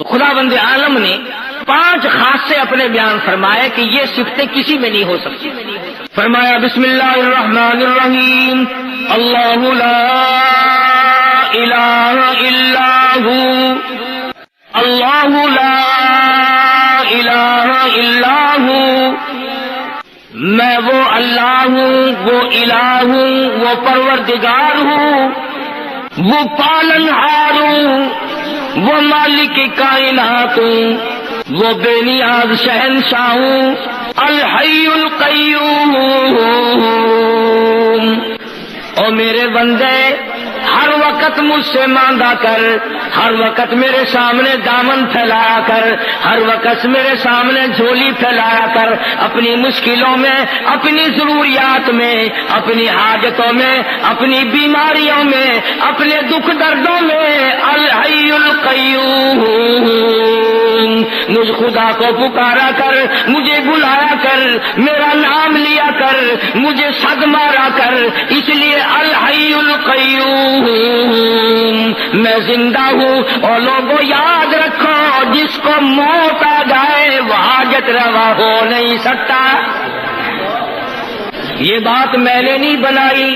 تو خدا بند عالم نے 5 خاصے اپنے بیان فرمائے کہ یہ صفتیں کسی میں نہیں ہو سکتی. فرمایا بسم اللہ الرحمن الرحیم اللہ لا الہ الا ہو اللہ لا الہ الا ہو. میں وہ اللہ ہوں، وہ الہ ہوں، وہ پروردگار ہوں، وہ پالنہار ہوں، وہ مالک کائنات ہوں، وہ بے نیاز شہنشاہ ہوں، الحی القیوم. او میرے بندے ہر وقت مجھ سے مانگا کر، ہر وقت میرے سامنے دامن پھیلایا کر، ہر وقت میرے سامنے جھولی پھیلایا کر، اپنی مشکلوں میں، اپنی ضروریات میں، اپنی حاجتوں میں، اپنی بیماریوں میں، اپنے دکھ دردوں میں. الحی القیوم. مجھ خدا کو پکارا کر، مجھے بلایا کر، میرا نام لیا کر، مجھے صد مارا کر. اس لیے الحی القیوم، میں زندہ ہوں. اور لوگوں یاد رکھو، جس کو موت آ جائے وہ حاجت روا ہو نہیں سکتا. یہ بات میں نے نہیں بنائی،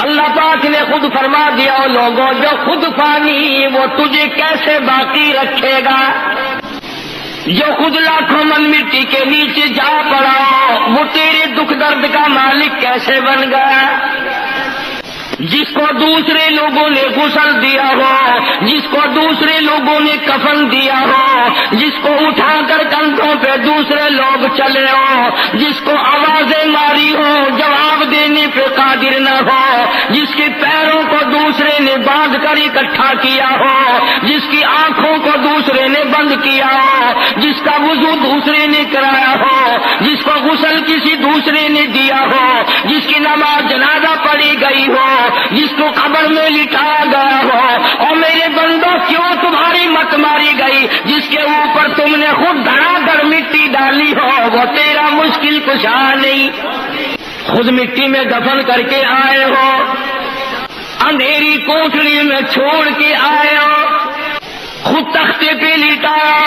اللہ پاک نے خود فرما دیا. لوگوں جو خود فانی وہ تجھے کیسے باقی رکھے گا؟ جو خود لاکھوں من مٹی کے نیچے جا پڑا وہ تیرے دکھ درد کا مالک کیسے بن گیا؟ جس کو دوسرے لوگوں نے غسل دیا ہو، جس کو دوسرے لوگوں نے کفن دیا ہو، جس کو اٹھا کر کندھوں پہ دوسرے لوگ چلے ہو، جس کو آوازیں ماری ہو جواب دینے پہ قادر نہ ہو، جس کے پیروں کو دوسرے نے باندھ کر اکٹھا کیا ہو، جس کی آنکھوں کو دوسرے نے بند کیا ہو، جس کا وضو دوسرے نے کرایا ہو، جس کو غسل کسی دوسرے نے دیا ہو، جس کی نماز جنازہ پڑھی گئی ہو، جس کو قبر میں لٹایا گیا ہو. اور میرے بندوں کیوں تمہاری مت ماری گئی؟ جس کے اوپر تم نے خود دھڑا کر مٹی ڈالی ہو وہ تیرا مشکل کشا نہیں. خود مٹی میں دفن کر کے آئے ہو، اندھیری کوٹھری میں چھوڑ کے آئے ہو، خود تختے پہ لٹایا،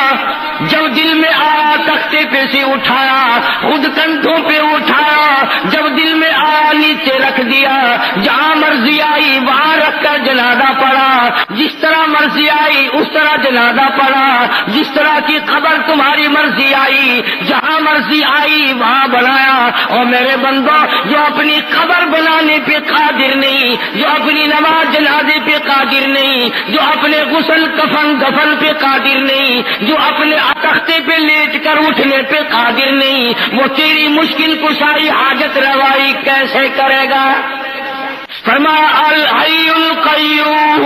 جب دل میں آیا تختے پہ سے اٹھایا، خود کندھوں پہ اٹھایا، جب دل میں آیا نیچے رکھ دیا، جہاں مرضی آئی وہاں رکھ کر جنازہ پڑا، جس طرح مرضی آئی اس طرح جنازہ پڑا، جس طرح کی قبر تمہاری مرضی آئی جہاں مرضی آئی وہاں بنایا. اور میرے بندوں جو اپنی قبر بنانے پہ قادر نہیں، جو اپنی نماز جنازے پہ قادر نہیں، جو اپنے غسل کفن دفن پہ قادر نہیں، جو اپنے تختے پہ لیٹ کر اٹھنے پہ قادر نہیں، وہ تیری مشکل کشائی حاجت روائی کیسے کرے گا؟ فرمایا الحی القیوم.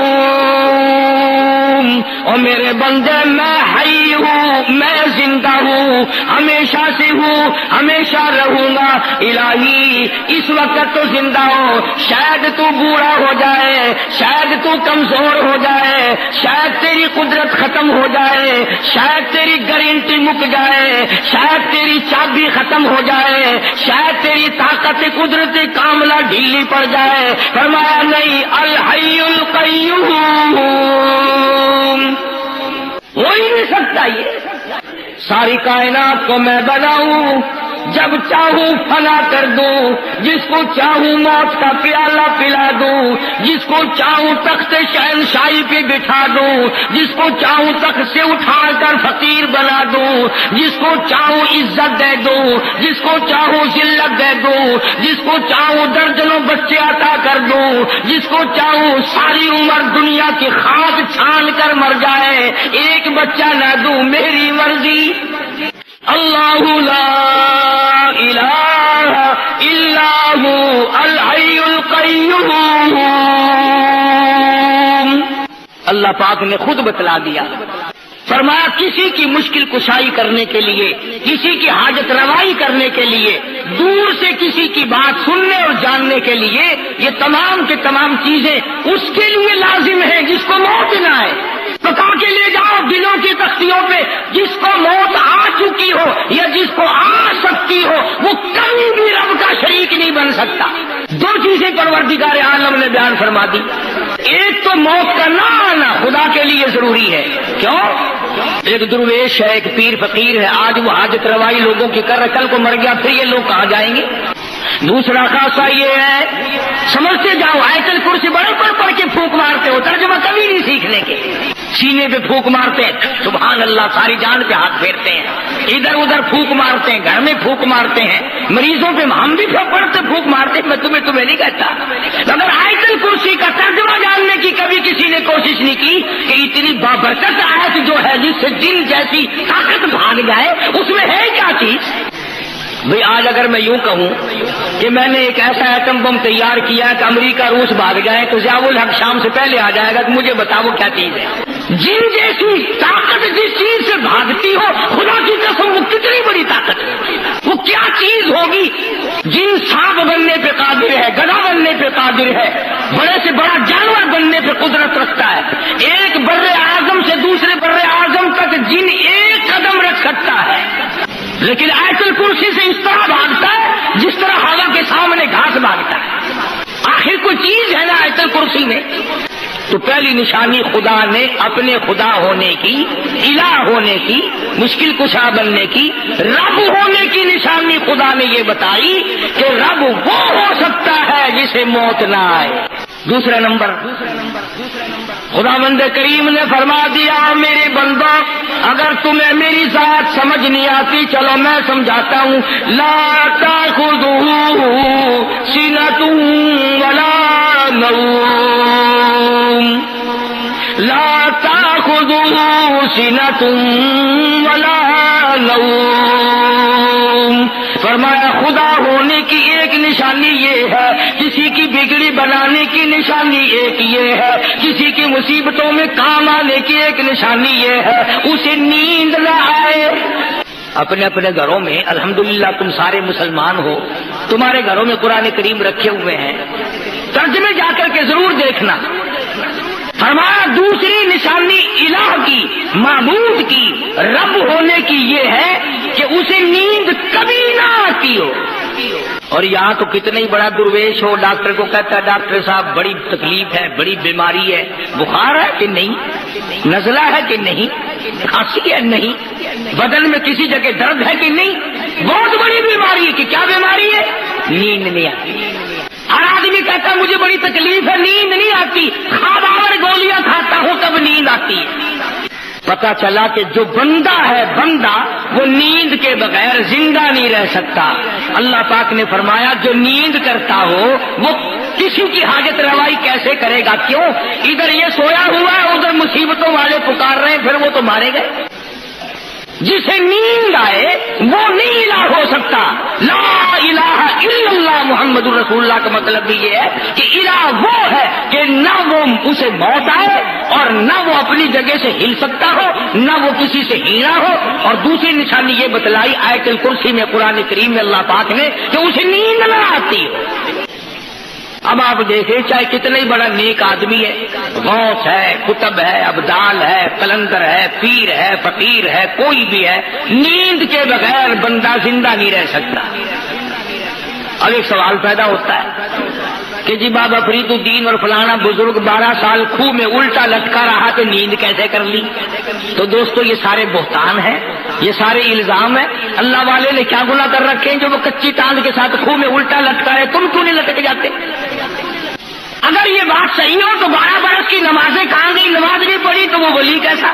اور میرے بندے میں حی ہوں، میں زندہ ہوں، ہمیشہ سے ہوں، ہمیشہ رہوں گا. الہی اس وقت تو زندہ ہو، شاید تو بوڑھا ہو جائے، شاید تو کمزور ہو جائے، شاید تیری قدرت ختم ہو جائے، شاید تیری گارنٹی مک جائے، شاید تیری چابی ختم ہو جائے، شاید تیری طاقت قدرت کاملہ ڈھیلی پڑ جائے. فرمایا نہیں، الحی القیوم، ہو ہی نہیں سکتا. یہ ساری کائنات کو میں بناؤں، جب چاہوں فنا کر دوں، جس کو چاہوں موت کا پیالہ پلا دوں، جس کو چاہوں تخت شہنشاہی پہ بٹھا دوں، جس کو چاہوں تخت سے اٹھا کر فقیر بنا دوں، جس کو چاہوں عزت دے دوں، جس کو چاہوں ذلت دے دوں، جس کو چاہوں درجنوں بچے عطا کر دوں، جس کو چاہوں ساری عمر دنیا کی خاک چھان کر مر جائے ایک بچہ نہ دوں. میری مرضی. اللہ لا الہ الا ہو الحی القیوم. اللہ پاک نے خود بتلا دیا، فرمایا کسی کی مشکل کشائی کرنے کے لیے، کسی کی حاجت روائی کرنے کے لیے، دور سے کسی کی بات سننے اور جاننے کے لیے، یہ تمام کے تمام چیزیں اس کے لیے لازم ہے جس کو موت نہ آئے. پکا کے لے جاؤ دلوں کی تختیوں پہ، جس کو موت آ چکی ہو یا جس کو آ سکتی ہو وہ کبھی بھی رب کا شریک نہیں بن سکتا. 2 چیزیں پروردگار عالم نے بیان فرما دی. ایک تو موت کا نہ آنا خدا کے لیے ضروری ہے. کیوں؟ ایک درویش ہے، ایک پیر فقیر ہے، آج وہ حاجت روائی لوگوں کی کر رہا، کل کو مر گیا، پھر یہ لوگ کہاں جائیں گے؟ دوسرا خاصہ یہ ہے، سمجھتے جاؤ آیت الکرسی بڑے پڑھ کے پھونک مارتے ہو، ترجمہ کبھی نہیں سیکھنے کے، سینے پہ پھونک مارتے ہیں، سبحان اللہ، ساری جان پہ ہاتھ پھیرتے ہیں، ادھر ادھر پھونک مارتے ہیں، گھر میں پھونک مارتے ہیں، مریضوں پہ ہم بھی پڑھتے پھونک مارتے ہیں، میں تمہیں نہیں کہتا، مگر آیت الکرسی کا ترجمہ جاننے کی کبھی کسی نے کوشش نہیں کی کہ اتنی بابرکت آیت جو ہے جس سے جن جیسی طاقت بھاگ جائے، اس میں ہے کیا چیز؟ بھئی آج اگر میں یوں کہوں کہ میں نے ایک ایسا ایٹم بم تیار کیا ہے کہ امریکہ روس بھاگ جائے تو ضیاء الحق شام سے پہلے آ جائے گا کہ مجھے بتاؤ وہ کیا چیز ہے؟ جن جیسی طاقت جس چیز سے بھاگتی ہو، خدا کی قسم وہ کتنی بڑی طاقت ہے، وہ کیا چیز ہوگی؟ جن سانپ بننے پہ قادر ہے، گدھا بننے پہ قادر ہے، بڑے سے بڑا جانور بننے پہ قدرت رکھتا ہے، ایک بر اعظم سے دوسرے بر اعظم تک جن ایک قدم رکھ سکتا ہے، لیکن آیت الکرسی سے اس طرح بھاگتا ہے جس طرح ہوا کے سامنے گھاس بھاگتا ہے۔ آخر کوئی چیز ہے نا آیت الکرسی میں؟ تو پہلی نشانی خدا نے اپنے خدا ہونے کی، الہ ہونے کی، مشکل کشا بننے کی، رب ہونے کی نشانی خدا نے یہ بتائی کہ رب وہ ہو سکتا ہے جسے موت نہ آئے۔ دوسرا نمبر، خداوند کریم نے فرما دیا میرے بندو اگر تمہیں میری ذات سمجھ نہیں آتی چلو میں سمجھاتا ہوں، لا تأخذہ سنۃ ولا نوم، لا تأخذہ سنۃ ولا نوم۔ فرمایا خدا ہونے کی ایک نشانی یہ ہے، کسی کی بگڑی بنانے کی نشانی ایک یہ ہے، کسی کی مصیبتوں میں کام آنے کی ایک نشانی یہ ہے اسے نیند نہ آئے۔ اپنے اپنے گھروں میں الحمدللہ تم سارے مسلمان ہو، تمہارے گھروں میں قرآن کریم رکھے ہوئے ہیں، ترجمے جا کر کے ضرور دیکھنا۔ فرمایا دوسری نشانی الہ کی، معبود کی، رب ہونے کی یہ ہے کہ اسے نیند کبھی نہ آتی ہو۔ اور یہاں تو کتنا ہی بڑا درویش ہو، ڈاکٹر کو کہتا ہے ڈاکٹر صاحب بڑی تکلیف ہے، بڑی بیماری ہے، بخار ہے کہ نہیں، نزلہ ہے کہ نہیں، کھانسی ہے نہیں، بدن میں کسی جگہ درد ہے کہ نہیں، بہت بڑی بیماری ہے کہ کیا بیماری ہے؟ نیند نہیں آتی۔ ہر آدمی کہتا ہے مجھے بڑی تکلیف ہے، نیند نہیں آتی، خواب آور گولیاں کھاتا ہوں تب نیند آتی ہے۔ پتا چلا کہ جو بندہ ہے بندہ وہ نیند کے بغیر زندہ نہیں رہ سکتا۔ اللہ پاک نے فرمایا جو نیند کرتا ہو وہ کسی کی حاجت روائی کیسے کرے گا؟ کیوں؟ ادھر یہ سویا ہوا ہے، ادھر مصیبتوں والے پکار رہے ہیں، پھر وہ تو مارے گئے۔ جسے نیند آئے وہ نہیں الہ ہو سکتا۔ لا الہ الا اللہ محمد الرسول اللہ کا مطلب بھی یہ ہے کہ الہ وہ ہے کہ نہ وہ اسے موت آئے اور نہ وہ اپنی جگہ سے ہل سکتا ہو، نہ وہ کسی سے ہیرا ہو۔ اور دوسری نشانی یہ بتلائی آیت الکرسی میں قرآن کریم میں اللہ پاک نے کہ اسے نیند نہ آتی ہو۔ اب آپ دیکھیں چاہے کتنا ہی بڑا نیک آدمی ہے، غوث ہے، قطب ہے، ابدال ہے، قلندر ہے، پیر ہے، فقیر ہے، کوئی بھی ہے، نیند کے بغیر بندہ زندہ نہیں رہ سکتا۔ اب ایک سوال پیدا ہوتا ہے کہ جی بابا فرید الدین اور فلانا بزرگ 12 سال کھوہ میں الٹا لٹکا رہا تو نیند کیسے کر لی؟ تو دوستو یہ سارے بہتان ہیں، یہ سارے الزام ہیں۔ اللہ والے نے کیا گناہ کر رکھے ہیں جو وہ کچی تاند کے ساتھ کھوہ میں الٹا لٹکا ہے؟ تم کیوں نہیں لٹک جاتے؟ اگر یہ بات صحیح ہو تو 12 برس کی نمازیں کہاں گئی؟ نماز نہیں پڑھی تو وہ ولی کیسا؟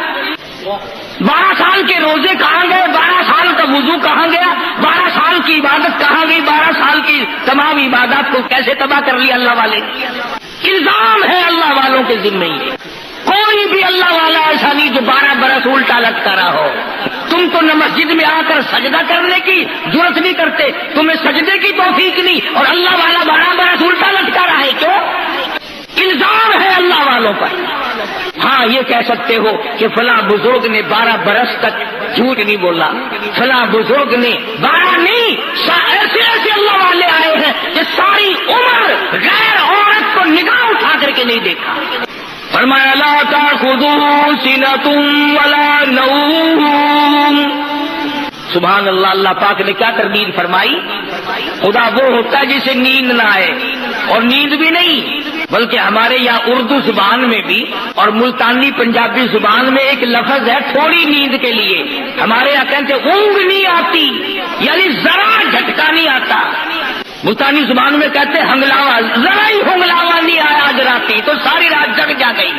12 سال کے روزے کہاں گئے؟ 12 سال کا وضو کہاں گیا؟ 12 سال کی عبادت کہاں گئی؟ 12 سال کی تمام عبادات کو کیسے تباہ کر لیا اللہ والے؟ الزام ہے اللہ والوں کے ذمہ ہی۔ کوئی بھی اللہ والا ایسا نہیں جو 12 برس الٹا لٹکا رہا ہو۔ تم تو نہ مسجد میں آ کر سجدہ کرنے کی جرات نہیں کرتے، تمہیں سجدے کی توفیق نہیں، اور اللہ والا 12 برس الٹا لٹکا رہا ہے، کیوں؟ الزام ہے اللہ والوں پر۔ ہاں یہ کہہ سکتے ہو کہ فلاں بزرگ نے 12 برس تک جھوٹ نہیں بولا، فلاں بزرگ نے 12 نہیں، ایسے ایسے اللہ والے آئے ہیں کہ ساری عمر غیر عورت کو نگاہ اٹھا کر کے نہیں دیکھا۔ فرمایا لا تأخذہ سنۃ ولا نوم۔ سبحان اللہ، اللہ پاک نے کیا تردید فرمائی؟ خدا وہ ہوتا ہے جسے نیند نہ آئے، اور نیند بھی نہیں، بلکہ ہمارے یہاں اردو زبان میں بھی اور ملتانی پنجابی زبان میں ایک لفظ ہے تھوڑی نیند کے لیے. ہمارے یہاں کہتے اونگ نہیں آتی، یعنی ذرا جھٹکا نہیں آتا. ملتانی زبان میں کہتے ہنگلاوا، ذرا ہی ہنگلاوا نہیں آیا آج راتی تو ساری رات جگ جا گئی.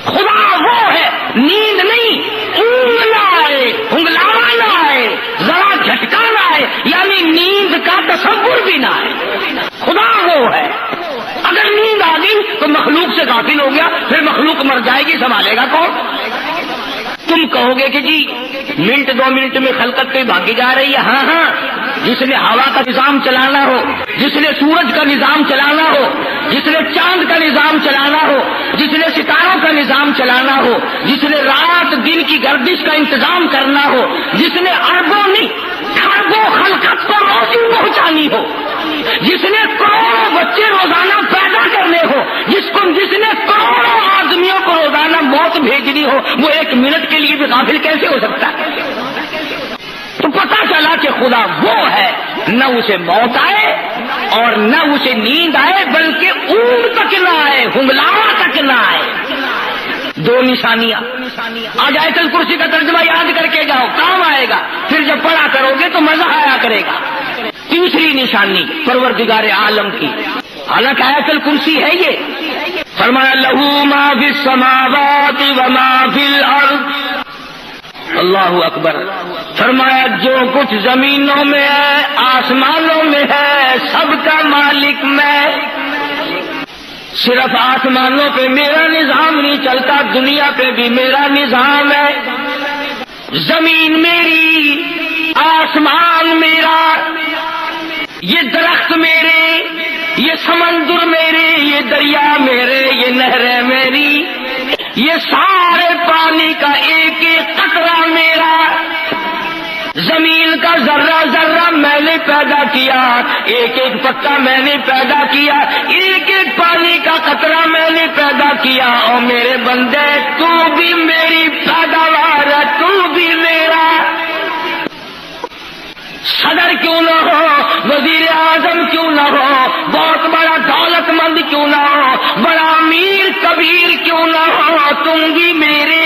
خدا وہ ہے نیند نہیں، اونگ نہ آئے، ہنگلاوا نہ آئے، ذرا جھٹکا نہ آئے، یعنی نیند کا تصور بھی نہ آئے. خدا وہ ہے. اگر نیند آ گئی تو مخلوق سے غافل ہو گیا، پھر مخلوق مر جائے گی، سنبھالے گا کون؟ تم کہو گے کہ جی منٹ 2 منٹ میں خلقت پہ بھاگی جا رہی ہے. ہاں ہاں، جس نے ہوا کا نظام چلانا ہو، جس نے سورج کا نظام چلانا ہو، جس نے چاند کا نظام چلانا ہو، جس نے ستاروں کا نظام چلانا ہو، جس نے رات دن کی گردش کا انتظام کرنا ہو، جس نے اربوں نہیں کھربوں خلقت کو روزی پہنچانی ہو، جس نے کروڑوں بچے روزانہ پیدا کرنے ہو، جس نے کروڑوں آدمیوں کو روزانہ موت بھیجنی ہو، وہ 1 منٹ کے لیے بھی غافل کیسے ہو سکتا ہے؟ تو پتہ چلا کہ خدا وہ ہے، نہ اسے موت آئے اور نہ اسے نیند آئے، بلکہ اونگ تک نہ آئے، ہنگلاوا تک نہ آئے. 2 نشانیاں. آج آیت الکرسی کا ترجمہ یاد کر کے جاؤ، کام آئے گا. پھر جب پڑھا کرو گے تو مزہ آیا کرے گا. تیسری نشانی پروردگار عالم کی، حالانکہ آیت الکرسی ہے یہ. فرمایا لہو ما فی السماوات و ما فی الارض. اللہ اکبر. فرمایا جو کچھ زمینوں میں ہے، آسمانوں میں ہے، سب کا مالک میں. صرف آسمانوں پہ میرا نظام نہیں چلتا، دنیا پہ بھی میرا نظام ہے. زمین میری، آسمان میرا، یہ درخت میرے، یہ سمندر میرے، یہ دریا میرے، یہ نہریں میری، یہ سارے پانی کا ایک ایک قطرہ میرا. زمین کا ذرہ ذرہ میں نے پیدا کیا، ایک ایک پتا میں نے پیدا کیا، ایک ایک پانی کا قطرہ میں نے پیدا کیا. اور میرے بندے تو بھی میری پیداوار ہے، تو بھی میرا. صدر کیوں نہ ہو، وزیر اعظم کیوں نہ ہو، بہت بڑا دولت مند کیوں نہ ہو، بڑا امیر کبیر کیوں نہ ہو، تم بھی میرے.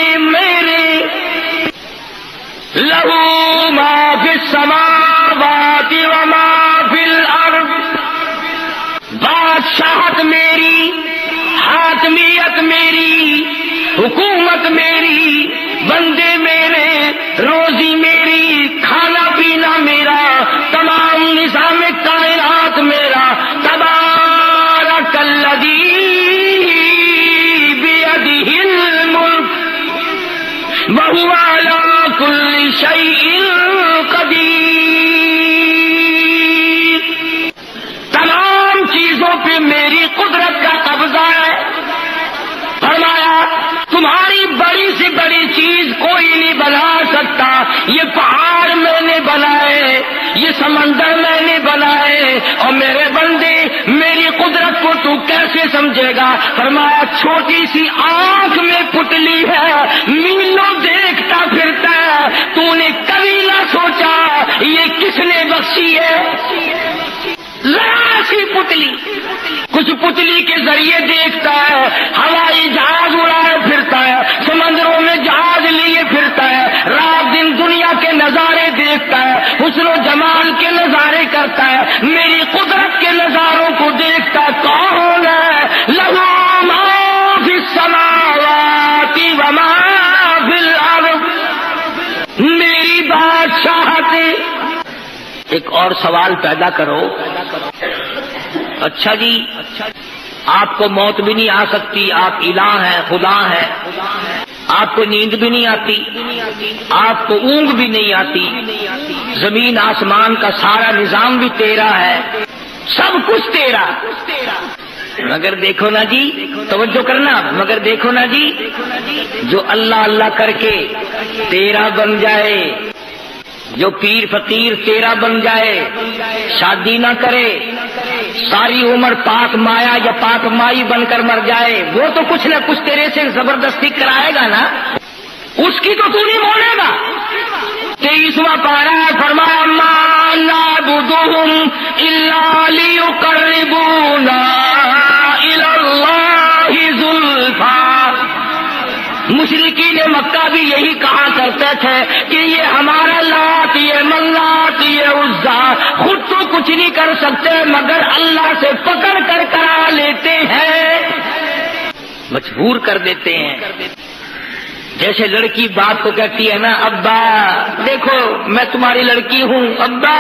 لہو ما فی السماوات و ما فی الارض. بادشاہت میری، حاکمیت میری، حکومت میری، بندے میرے، روزی میری، کھانا پینا میرا، تمام نظام کائنات میرا. تبارک الذی بیدہ الملک وہو علی کل شیء قدیر. تمام چیزوں پہ میری قدرت کا قبضہ ہے. فرمایا تمہاری بڑی سے بڑی چیز کوئی نہیں بنا سکتا. یہ پہاڑ میں نے بنائے، یہ سمندر میں نے بنائے، اور میرے بندے میری قدرت کو تو کیسے سمجھے گا؟ فرمایا چھوٹی سی آنکھ میں پتلی ہے، میلوں دیکھتا پھرتا ہے، تو نے کبھی نہ سوچا یہ کس نے بخشی ہے؟ ذرا سی پتلی، کچھ پتلی کے ذریعے دیکھتا ہے، ہوائی جہاز اڑائے پھرتا ہے، سمندروں میں جہاز لیے پھرتا ہے، رات دن دنیا کے نظارے دیکھتا ہے، حسن و جمال کے نظارے کرتا ہے، میری قدرت کے نظاروں کو دیکھتا ہے. کون ہے؟ لہو ما فی السماوات و ما فی الارض. میری بادشاہت. ایک اور سوال پیدا کرو، اچھا جی آپ کو موت بھی نہیں آ سکتی، آپ الہ ہیں، خدا ہیں، آپ کو نیند بھی نہیں آتی، آپ کو اونگ بھی نہیں آتی، زمین آسمان کا سارا نظام بھی تیرا ہے، سب کچھ تیرا. مگر دیکھو نا جی، توجہ کرنا، مگر دیکھو نا جی، جو اللہ اللہ کر کے تیرا بن جائے، جو پیر فقیر تیرا بن جائے، شادی نہ کرے، ساری عمر پاک مایا یا پاک مائی بن کر مر جائے، وہ تو کچھ نہ کچھ تیرے سے زبردستی کرائے گا نا، اس کی تو نہیں موڑے گا. 23واں پارہ ہے. فرمایا ما نعبدهم الا ليقربونا الى الله مشرکین مکہ بھی یہی کہا کرتے تھے کہ یہ ہمارا لات، یہ منات، یہ عزا خود تو کچھ نہیں کر سکتے مگر اللہ سے پکڑ کر کرا لیتے ہیں، مجبور کر دیتے ہیں۔ جیسے لڑکی باپ کو کہتی ہے نا، ابا دیکھو میں تمہاری لڑکی ہوں، ابا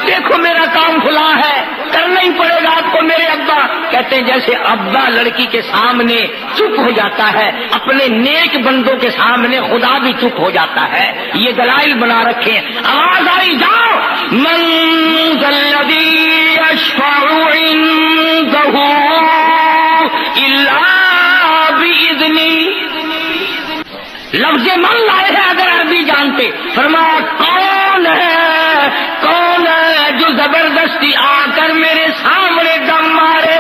دیکھو میرا کام کھلا ہے، کرنا ہی پڑے گا آپ کو میرے ابا۔ کہتے ہیں جیسے ابا لڑکی کے سامنے چپ ہو جاتا ہے، اپنے نیک بندوں کے سامنے خدا بھی چپ ہو جاتا ہے۔ یہ دلائل بنا رکھے ہیں۔ آواز آئی جاؤ، من ذا الذی یشفع عنده الا بإذنہ۔ لفظ من لائے ہیں اگر عربی جانتے، فرمایا کون ہے جو زبردستی آ کر میرے سامنے دم مارے؟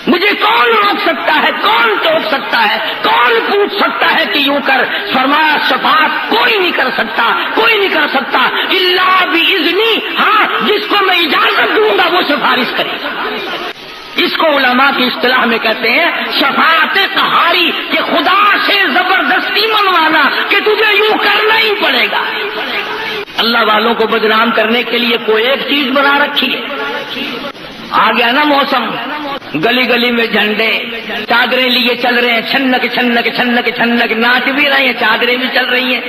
مجھے کون روک سکتا ہے، کون ٹوک سکتا ہے، کون پوچھ سکتا ہے کہ یوں کر؟ فرمایا شفاعت کوئی نہیں کر سکتا، کوئی نہیں کر سکتا الا باذنی، ہاں جس کو میں اجازت دوں گا وہ سفارش کرے گا۔ اس کو علماء کی اصطلاح میں کہتے ہیں شفاعت قہاری، کہ خدا سے زبردستی منوانا کہ تجھے یوں کرنا ہی پڑے گا۔ اللہ والوں کو بدنام کرنے کے لیے کوئی ایک چیز بنا رکھی ہے۔ آ گیا نا موسم، گلی گلی میں جھنڈے، چادریں لیے چل رہے ہیں، چھنک چھنک چھنک چھنک، ناچ بھی رہے ہیں، چادریں بھی چل رہی ہیں،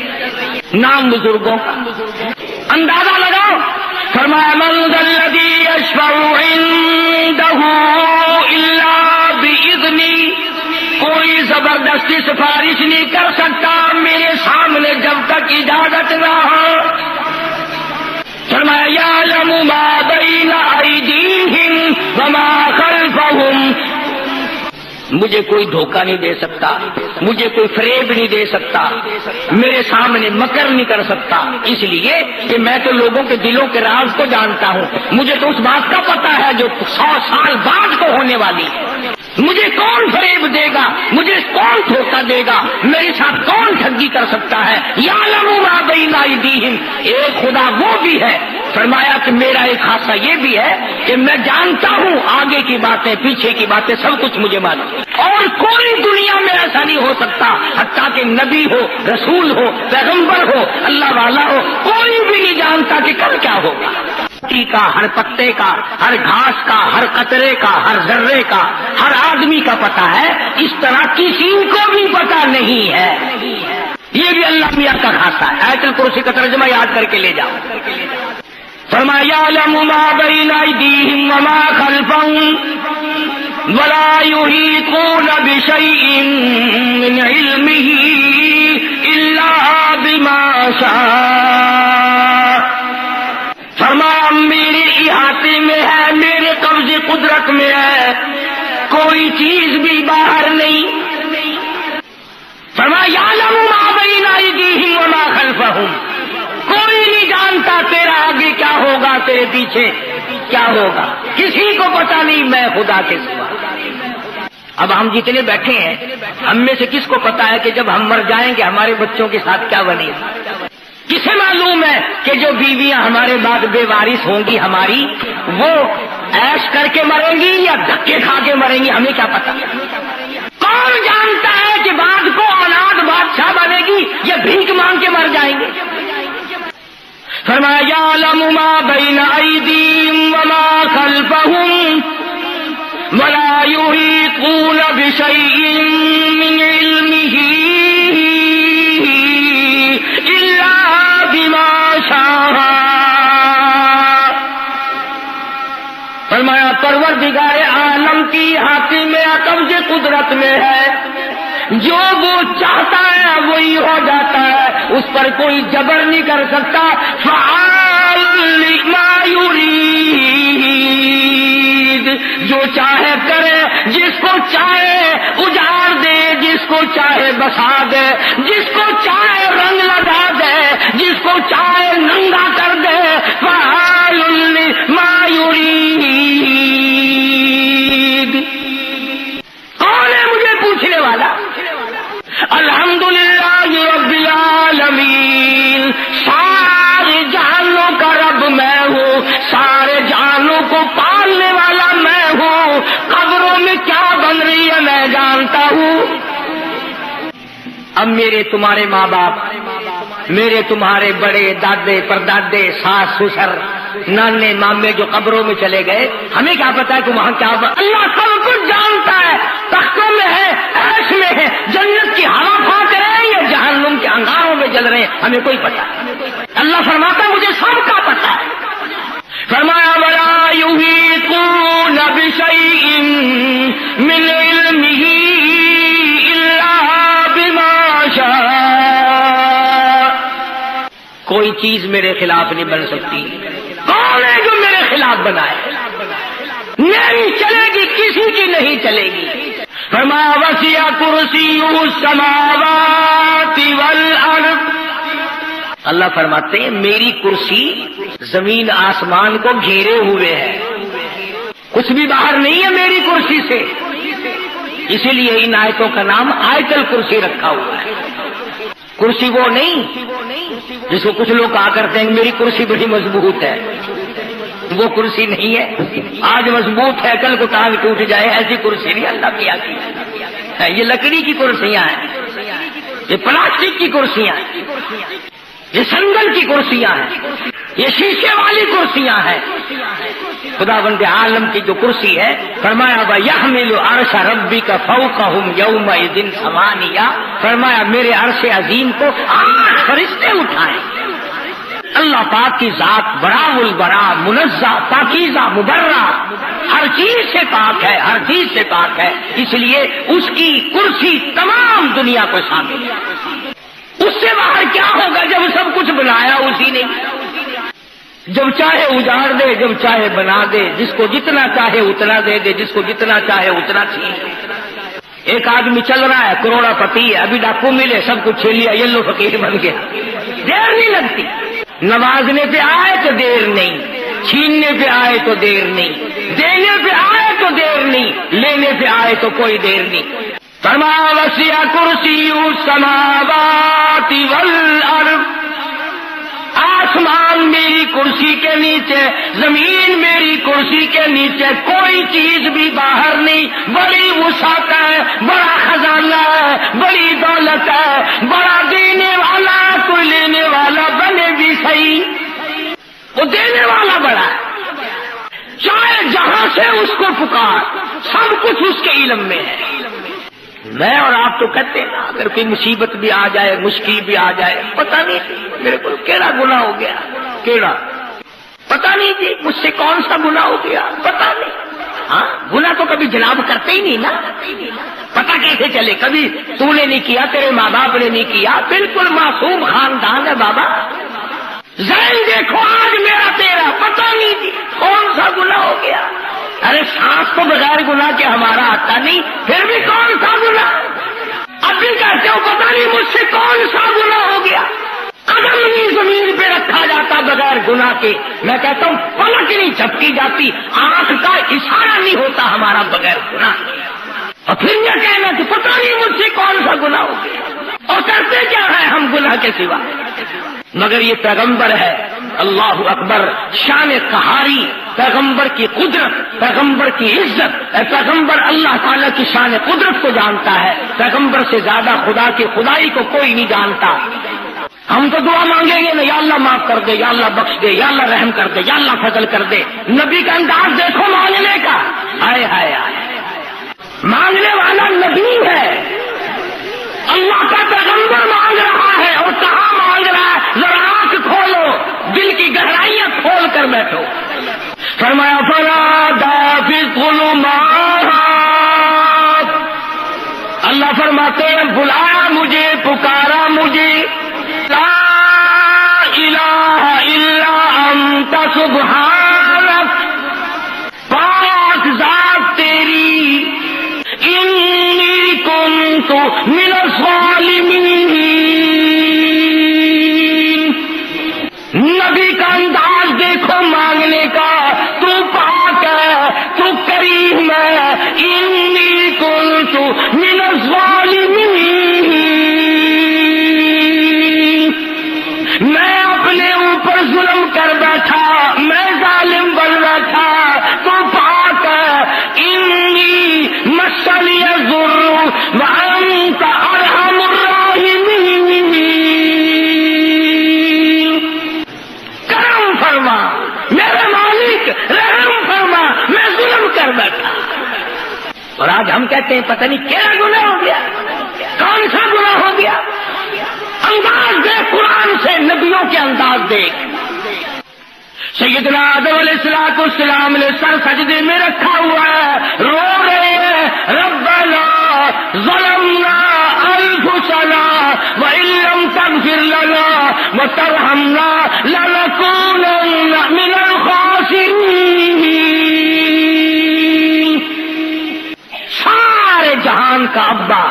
نام بزرگوں کا۔ اندازہ لگاؤ، فرمایا من ذا الذی یشفع عنده الا باذنہ، کوئی زبردستی سفارش نہیں کر سکتا میرے سامنے جب تک اجازت نہ ہو۔ فرمایا یعلم ما بین ایدیہم وما خلفہم، مجھے کوئی دھوکہ نہیں دے سکتا، مجھے کوئی فریب نہیں دے سکتا، میرے سامنے مکر نہیں کر سکتا، اس لیے کہ میں تو لوگوں کے دلوں کے راز کو جانتا ہوں، مجھے تو اس بات کا پتا ہے جو 100 سال بعد کو ہونے والی ہے۔ مجھے کون فریب دے گا، مجھے کون دھوکہ دے گا، میرے ساتھ کون ٹھگی کر سکتا ہے؟ یعلم ما بین ایدیہم، ایک خدا وہ بھی ہے۔ فرمایا کہ میرا ایک خاصہ یہ بھی ہے کہ میں جانتا ہوں آگے کی باتیں، پیچھے کی باتیں، سب کچھ مجھے معلوم ہے، اور کوئی دنیا میں ایسا نہیں ہو سکتا، حتیٰ کہ نبی ہو، رسول ہو، پیغمبر ہو، اللہ والا ہو، کوئی بھی نہیں جانتا کہ کل کیا ہوگا۔ کا ہر پتے کا، ہر گھاس کا، ہر قطرے کا، ہر ذرے کا، ہر آدمی کا پتہ ہے، اس طرح کسی کو بھی پتہ نہیں ہے۔ یہ بھی اللہ میاں کا خاصہ ہے۔ آیت الکرسی کا ترجمہ یاد کر کے لے جاؤ۔ فرمایا یعلم ما بین ایدیہم وما خلفہم ولا یحیطون بشیء من علمہ الا بما شاء۔ فرمایا میرے احاطے میں ہے، میرے قبضے قدرت میں ہے، کوئی چیز بھی باہر نہیں۔ فرمایا یعلم ما بین ایدیہم وما خلفہم، کوئی نہیں جانتا تیرا آگے کیا ہوگا، تیرے پیچھے کیا ہوگا، کسی کو پتا نہیں میں خدا کے سوا۔ اب ہم جتنے بیٹھے ہیں ہم میں سے کس کو پتا ہے کہ جب ہم مر جائیں گے ہمارے بچوں کے ساتھ کیا بنے گا؟ کسے معلوم ہے کہ جو بیویاں ہمارے بعد بے وارث ہوں گی ہماری، وہ عیش کر کے مریں گی یا دھکے کھا کے مریں گی؟ ہمیں کیا پتا؟ کون جانتا ہے کہ بعد کو اولاد بادشاہ بنے گی یا بھیک مانگ کے مر جائیں گے؟ فرمایا یعلم ما بین ایدیہم وما خلفہم ولا یحیطون بشیء من علمہ الا بما شاء۔ فرمایا پروردگار عالم کی ہاتھ میں قبض قدرت میں ہے، جو وہ چاہتا ہے وہی ہو جاتا ہے، اس پر کوئی جبر نہیں کر سکتا۔ فعال لما یرید، جو چاہے کرے، جس کو چاہے اجاڑ دے، جس کو چاہے بسا دے، جس کو چاہے رنگ لگا دے، جس کو چاہے ننگا کر دے۔ فعال لما یرید، کون ہے مجھے پوچھنے والا؟ الحمدللہ رب العالمین، سارے جہانوں کا رب میں ہوں، سارے جہانوں کو پالنے والا میں ہوں، قبروں میں کیا بن رہی ہے میں جانتا ہوں۔ اب میرے تمہارے ماں باپ، میرے تمہارے بڑے دادے پردادے ساس سسر نانے مامے جو قبروں میں چلے گئے، ہمیں کیا پتا ہے کہ وہاں کیا اللہ سب کچھ جانتا ہے، تختوں میں ہے، عرش میں ہے، جنت کی ہوا پھونک رہے ہیں یا جہنم کے انگاروں میں جل رہے ہیں، ہمیں کوئی پتا ہے۔ اللہ فرماتا ہے مجھے سب کا پتا ہے۔ فرمایا وَلَا يُحِيطُونَ بِشَيْءٍ مِّنْ عِلْمِهِ إِلَّا بِمَا شَاءَ۔ کوئی چیز میرے خلاف نہیں بن سکتی۔ کون ہے جو میرے خلاف بنائے؟ نہیں چلے گی، کسی کی نہیں چلے گی۔ فرمایا وَسِعَ كُرْسِيُّهُ السَّمَاوَاتِ وَالْأَرْضَ۔ اللہ فرماتے ہیں میری کرسی زمین آسمان کو گھیرے ہوئے ہے، کچھ بھی باہر نہیں ہے میری کرسی سے، اسی لیے ان آیتوں کا نام آیت الکرسی رکھا ہوا ہے۔ کرسی وہ نہیں جس کو کچھ لوگ کہا کرتے ہیں میری کرسی بڑی مضبوط ہے، وہ کرسی نہیں ہے، آج مضبوط ہے کل کو ٹانگ ٹوٹ جائے، ایسی کرسی نہیں اللہ کی آتی ہے۔ یہ لکڑی کی کرسیاں ہیں، یہ پلاسٹک کی کرسیاں ہیں، یہ سنگل کی کرسیاں ہیں، یہ شیشے والی کرسیاں ہیں۔ خداوند عالم کی جو کرسی ہے، فرمایا وَيَحْمِلُ عَرْشَ رَبِّكَ فَوْقَهُمْ يَوْمَئِذٍ ثَمَانِيَةٌ، فرمایا میرے عرش عظیم کو 8 فرشتے اٹھائیں۔ اللہ پاک کی ذات بڑا البرا، منزہ، پاکیزہ، مبرہ، ہر چیز سے پاک ہے، ہر چیز سے پاک ہے، اس لیے اس کی کرسی تمام دنیا کو شامل ہے۔ اس سے باہر کیا ہوگا جب سب کچھ بنایا اسی نے، جب چاہے اجاڑ دے، جب چاہے بنا دے، جس کو جتنا چاہے اتنا دے دے، جس کو جتنا چاہے اتنا چھین دے۔ ایک آدمی چل رہا ہے کروڑا پتی ہے، ابھی ڈاکو ملے سب کچھ چھین لیا، یلو فقیر بن گیا، دیر نہیں لگتی، نوازنے پہ آئے تو دیر نہیں، چھیننے پہ آئے تو دیر نہیں، دینے پہ آئے تو دیر نہیں، لینے پہ آئے تو کوئی دیر نہیں۔ فرمایا وسع کرسیہ السماوات والارض، آسمان میری کرسی کے نیچے، زمین میری کرسی کے نیچے، کوئی چیز بھی باہر نہیں۔ بڑی وسعت ہے، بڑا خزانہ ہے، بڑی دولت ہے، بڑا دینے والا، کوئی لینے والا بنے بھی صحیح، وہ دینے والا بڑا ہے، چاہے جہاں سے اس کو پکار، سب کچھ اس کے علم میں ہے۔ میں اور آپ تو کہتے ہیں اگر کوئی مصیبت بھی آ جائے، مشکل بھی آ جائے، پتہ نہیں میرے کو کیڑا گناہ ہو گیا، کیڑا پتہ نہیں جی مجھ سے کون سا گناہ ہو گیا، پتہ نہیں۔ ہاں گناہ تو کبھی جناب کرتے ہی نہیں نا، پتہ کیسے چلے؟ کبھی تو نے نہیں کیا، تیرے ماں باپ نے نہیں کیا، بالکل معصوم خاندان ہے بابا، ذہن دیکھو آج میرا تیرا، پتہ نہیں جی کون سا گناہ ہو گیا۔ ارے سانس تو بغیر گناہ کے ہمارا آتا نہیں، پھر بھی کون سا گناہ؟ اب بھی کہتے ہو پتہ نہیں مجھ سے کون سا گناہ ہو گیا۔ قدم نہیں زمین پہ رکھا جاتا بغیر گناہ کے، میں کہتا ہوں پلک نہیں جھپکی جاتی، آنکھ کا اشارہ نہیں ہوتا ہمارا بغیر گناہ۔ اور پھر یہ کہنا کہ پتہ نہیں مجھ سے کون سا گناہ ہو گیا، اور کرتے کیا ہے ہم گناہ کے سوا؟ مگر یہ پیغمبر ہے، اللہ اکبر، شان قہاری، پیغمبر کی قدرت، پیغمبر کی عزت، پیغمبر اللہ تعالیٰ کی شان قدرت کو جانتا ہے، پیغمبر سے زیادہ خدا کی خدائی کو کوئی نہیں جانتا۔ ہم تو دعا مانگیں گے نا، یا اللہ معاف کر دے، یا اللہ بخش دے، یا اللہ رحم کر دے، یا اللہ فضل کر دے۔ نبی کا انداز دیکھو مانگنے کا، ہائے ہائے ہائے، مانگنے والا نبی ہے، اللہ کا پیغمبر مانگ رہا ہے، اور کہاں مانگ رہا ہے؟ ذرا آنکھ کھولو، دل کی گہرائیاں کھول کر بیٹھو۔ فرمایا فنادى في الظلمات، اللہ فرماتے ہیں بلایا مجھے، پکارا مجھے، لا الہ الا انت سبحانک، پاک ذات تیری، انی کنت من الظالمین۔ نبی کا انداز دیکھو مانگنے کا، تو پاک ہے، تو کریم ہے، انی کنت من الظالمین، میں اپنے اوپر ظلم کر بیٹھا، میں ظالم بن بیٹھا، تو پاک ہے، انی مسنی الضر وانت ارحم الراحمین۔ کر بیٹھا. اور آج ہم کہتے ہیں پتہ نہیں کیا گناہ ہو گیا, کون سا گناہ ہو گیا. انداز دیکھ قرآن سے, نبیوں کے انداز دیکھ. سیدنا آدم علیہ السلام نے سر سجدے میں رکھا ہوا ہے, رو رہے ہیں ربنا ظلمنا انفسنا وان لم تغفر لنا وترحمنا لنكونن من الخاسرین. سارے جہان کا ابا,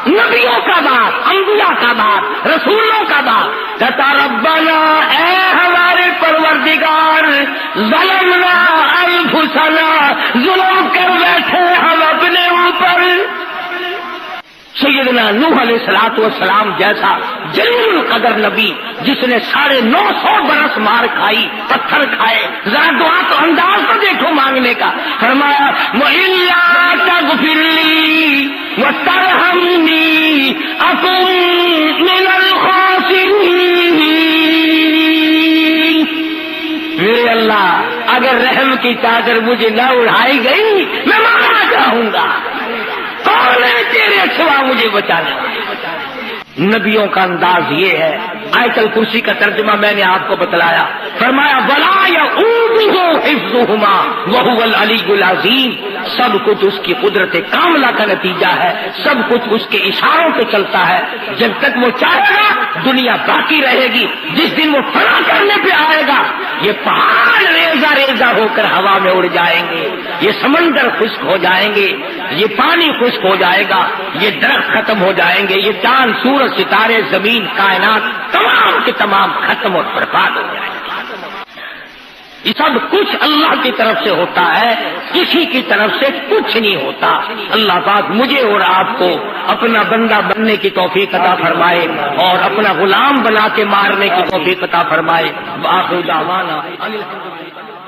نبیوں کا باپ, انبیاء کا باپ, رسولوں کا باپ کہتا ربنا اے ہمارے پروردگار ظلمنا انفسنا, ظلم کر بیٹھے ہم اپنے اوپر. سیدنا نوح علیہ السلام جیسا جلیل القدر نبی جس نے 950 برس مار کھائی, پتھر کھائے, ذرا دعا تو انداز تو دیکھو مانگنے کا. فرمایا وَإِلَّا تَغْفِرْ لِي وَتَرْحَمْنِي أَكُن مِّنَ الْخَاسِرِينَ. میرے اللہ اگر رحم کی چادر مجھے نہ اڑائی گئی میں مارا جاؤں گا. کون ہے تیرے سوا مجھے بچانے والا؟ نبیوں کا انداز یہ ہے. آیت الکرسی کا ترجمہ میں نے آپ کو بتلایا. فرمایا وَلَا يَئُودُهُ حِفْظُهُمَا وَهُوَ الْعَلِيُّ الْعَظِيمُ. سب کچھ اس کی قدرت کاملہ کا نتیجہ ہے, سب کچھ اس کے اشاروں پہ چلتا ہے. جب تک وہ چاہے گا دنیا باقی رہے گی, جس دن وہ فنا کرنے پہ آئے گا یہ پہاڑ ریزہ ریزہ ہو کر ہوا میں اڑ جائیں گے, یہ سمندر خشک ہو جائیں گے, یہ پانی خشک ہو جائے گا, یہ درخت ختم ہو جائیں گے, یہ چاند سورج ستارے زمین کائنات تمام کے تمام ختم اور برباد ہو جائیں گے. یہ سب کچھ اللہ کی طرف سے ہوتا ہے, کسی کی طرف سے کچھ نہیں ہوتا. اللہ پاک مجھے اور آپ کو اپنا بندہ بننے کی توفیق عطا فرمائے اور اپنا غلام بنا کے مارنے کی توفیق عطا فرمائے. وآخر دعوانا الحمدللہ.